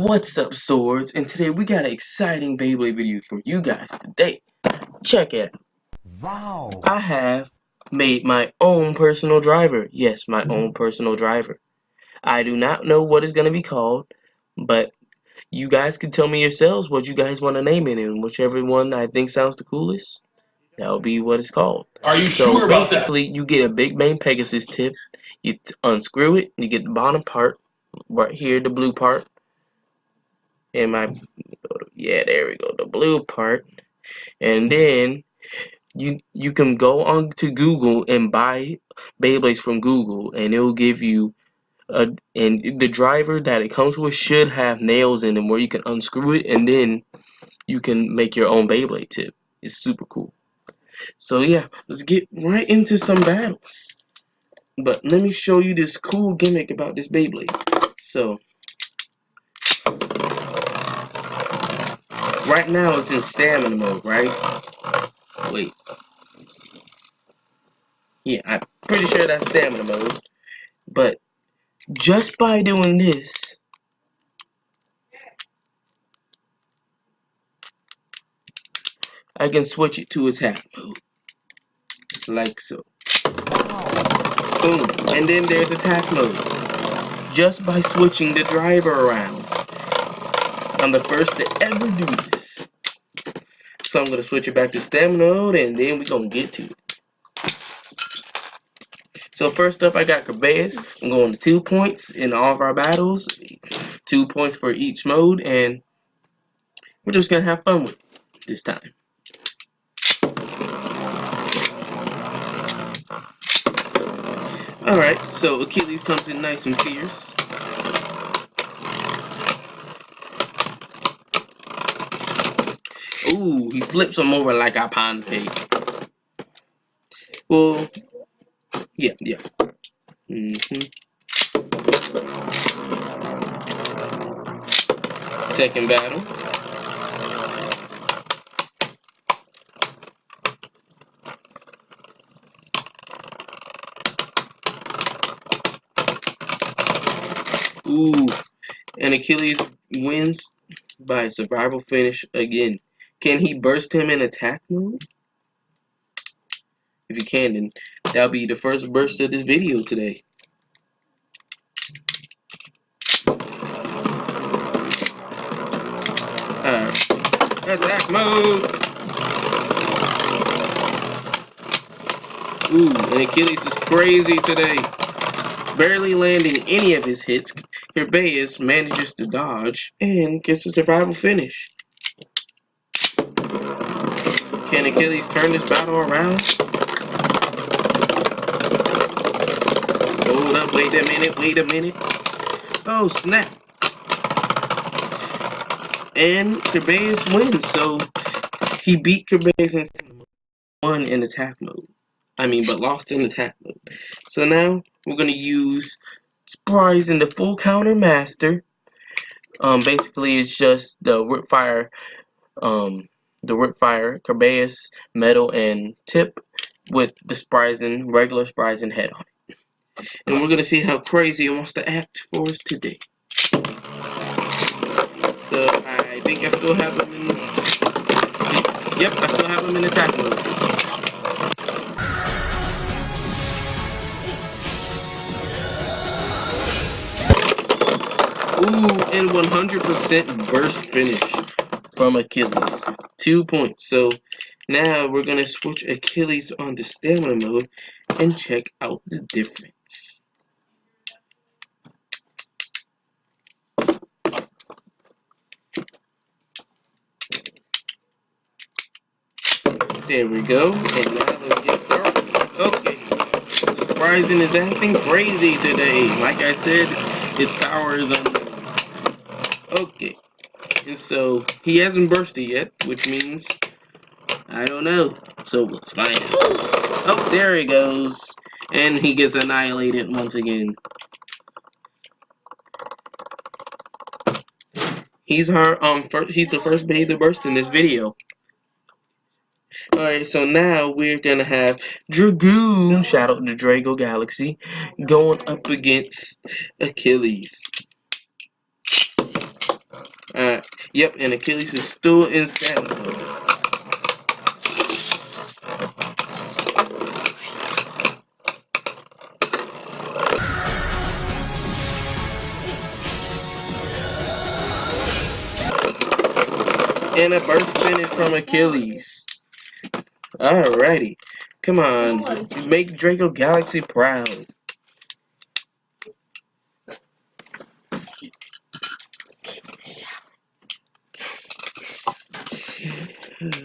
What's up, Swords? And today we got an exciting Beyblade video for you guys today. Check it out. Wow! I have made my own personal driver. Yes, my own personal driver. I do not know what it's going to be called, but you guys can tell me yourselves what you guys want to name it, and whichever one I think sounds the coolest, that'll be what it's called. Are you So sure about that? basically, you get a Big Bang Pegasus tip, you unscrew it, you get the bottom part, right here, the blue part. And there we go, the blue part. And then you can go on to Google and buy Beyblades from Google, and it'll give you and the driver that it comes with should have nails in them where you can unscrew it, and then you can make your own Beyblade tip. It's super cool. So yeah, let's get right into some battles. But let me show you this cool gimmick about this Beyblade. So right now it's in stamina mode, right? Wait. Yeah, I'm pretty sure that's stamina mode. But just by doing this, I can switch it to attack mode. Like so. Boom. And then there's attack mode. Just by switching the driver around. I'm the first to ever do this. So I'm going to switch it back to stamina mode, and then we're going to get to it. So first up, I got Kerbeus. I'm going to 2 points in all of our battles. 2 points for each mode, and we're just going to have fun with it this time. Alright, so Achilles comes in nice and fierce. Ooh, he flips him over like a pound cake. Well, yeah. Second battle. Ooh, and Achilles wins by survival finish again. Can he burst him in attack mode? If he can, then that'll be the first burst of this video today. Alright, attack mode! Ooh, and Achilles is crazy today. Barely landing any of his hits, Kerbeus manages to dodge and gets a survival finish. Can Achilles turn this battle around? Hold up, wait a minute. Oh, snap. And Kerbeus wins, so he beat Kerbeus and won in attack mode. But lost in attack mode. So now we're gonna use Spryzen the Full Counter Master. Basically it's just the Ripfire, Kerbeus, Metal, and Tip with the Spryzen, regular Spryzen head on it. And we're gonna see how crazy it wants to act for us today. So I think I still have him in. Yep, I still have him in attack mode. Ooh, and 100% burst finish from Achilles. 2 points. So now we're gonna switch Achilles onto stamina mode and check out the difference. There we go. And now let's get started. Okay. Spryzen is acting crazy today. Like I said, his power is unknown. Okay. And so he hasn't bursted yet, which means I don't know. So let's find it. Oh, there he goes. And he gets annihilated once again. He's the first Bey to burst in this video. Alright, so now we're gonna have Dragoon, shout out to Drago Galaxy, going up against Achilles. Yep, and Achilles is still in stamina mode. And a burst finish from Achilles. Alrighty. Come on. Make Draco Galaxy proud.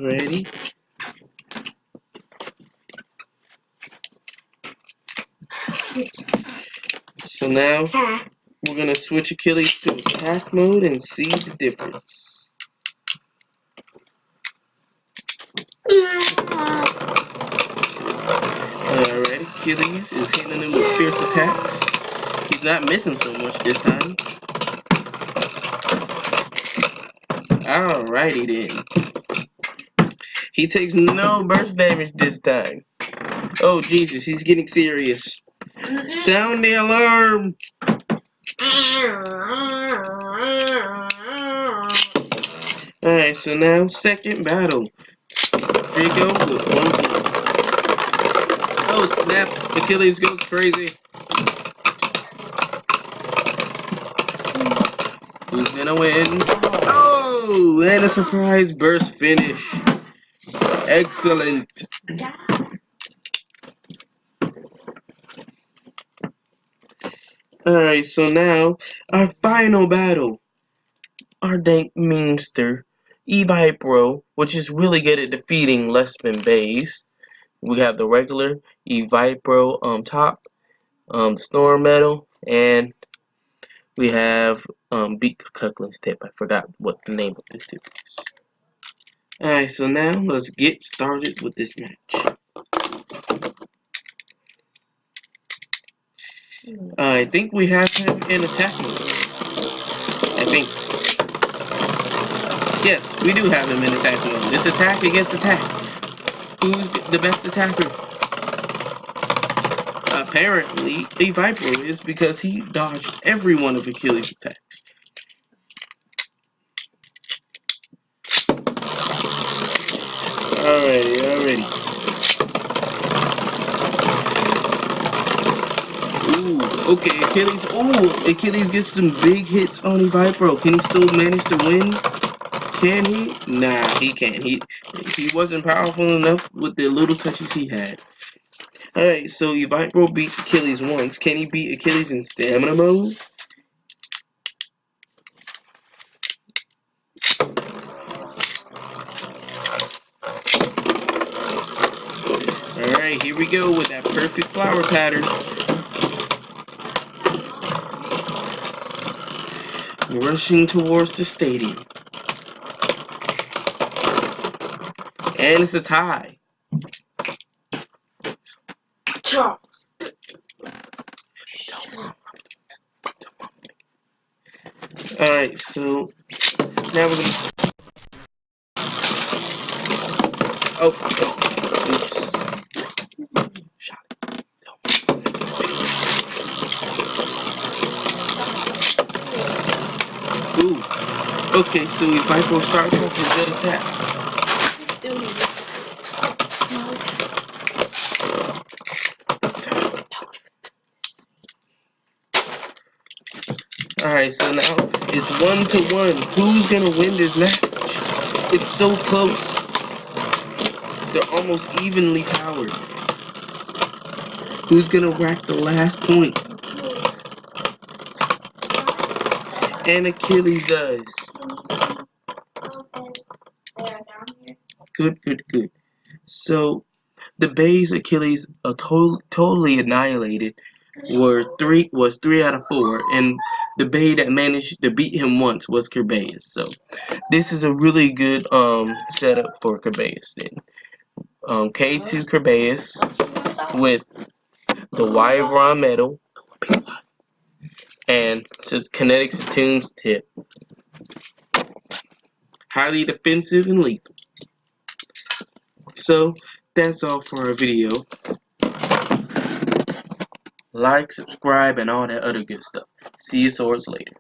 Ready? So now we're gonna switch Achilles to attack mode and see the difference. Alright, Achilles is hitting him with fierce attacks. He's not missing so much this time. Alrighty then. He takes no burst damage this time. Oh Jesus, he's getting serious. Sound the alarm! Alright, so now second battle. Draco with one blow. Oh snap! Achilles goes crazy. Who's gonna win? Oh, and a surprise burst finish. Excellent. Alright, so now our final battle. Our dank memester, Evipro, which is really good at defeating Lespin Bays. We have the regular Evipro top, the Storm Metal, and we have Beat Cucklin's tip. I forgot what the name of this tip is. Alright, so now let's get started with this match. I think we have him in attack mode. I think. Yes, we do have him in attack mode. It's attack against attack. Who's the best attacker? Apparently, Evipro is, because he dodged every one of Achilles' attacks. Alrighty. Ooh, okay, Achilles. Ooh, Achilles gets some big hits on Evipro. Can he still manage to win? Can he? Nah, he can't. He wasn't powerful enough with the little touches he had. Alright, so Evipro beats Achilles once. Can he beat Achilles in stamina mode? Alright, here we go with that perfect flower pattern. Rushing towards the stadium. And it's a tie. Charles. Alright, so now we're gonna. Oh, oops. Shot it. Ooh. Okay, so Evipro starts off with a good attack. Alright, so now it's 1-1. Who's gonna win this match? It's so close. They're almost evenly powered. Who's gonna rack the last point? And Achilles does. Good. So the Bays Achilles totally annihilated was 3 out of 4, and the Bay that managed to beat him once was Kerbeus. So this is a really good setup for Kerbeus then. K2 Kerbeus with the Wyvern Metal and Kinetic Satoon's tip. Highly defensive and lethal. So that's all for our video. Like, subscribe, and all that other good stuff. See you swords later.